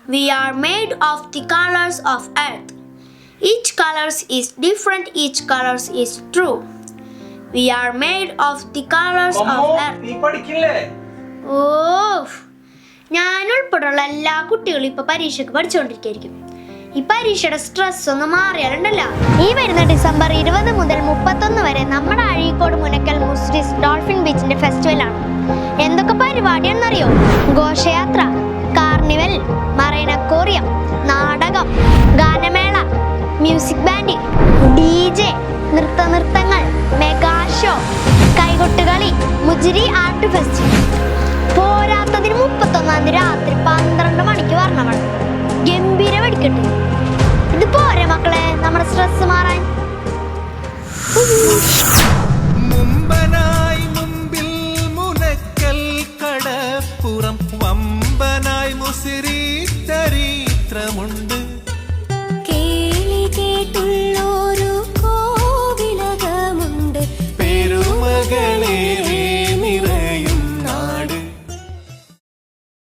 We are made of the colors of earth. Each color is different, each color is true. We are made of the colors of earth. Oh, ഞാൻ ഉൾപ്പെടെയുള്ള എല്ലാ കുട്ടികളും ഇപ്പൊ പരീക്ഷയ്ക്ക് പഠിച്ചുകൊണ്ടിരിക്കും. ഈ പരീക്ഷയുടെ stress ഒന്ന് മാറിയാലുണ്ടല്ലോ. ഈ വരുന്ന ഡിസംബർ 20 മുതൽ 31 വരെ നമ്മുടെ അഴീക്കോട് മുനക്കൽ മുസ്രിസ് ഡോൾഫിൻ ബീച്ചിന്റെ ഫെസ്റ്റിവലാണ്. എന്തൊക്കെ പരിപാടിയാണെന്നറിയോ? ഘോഷയാത്ര, കാർണിവൽ, മറൈൻ അക്വേറിയം, നാടകം, ഗാനമേള, മ്യൂസിക് ബാൻഡ്, DJ, നൃത്തങ്ങൾ, മെഗാ ഷോ, കൈകൊട്ടുകളി, മുജിരി ആർട്ട് ഫെസ്റ്റ്. പോരാത്തതിന് 31-ാം തീയതി രാത്രി 12 മണിക്ക് വരണം. ഗംഭീര വെടിക്കെട്ട്. ഇത് പോരെ മക്കളെ നമ്മുടെ സ്ട്രെസ് മാറാൻ? മുമ്പിൽ മുനക്കൽ കടപ്പുറം വമ്പനായി മുസിരി ചരിത്രമുണ്ട്.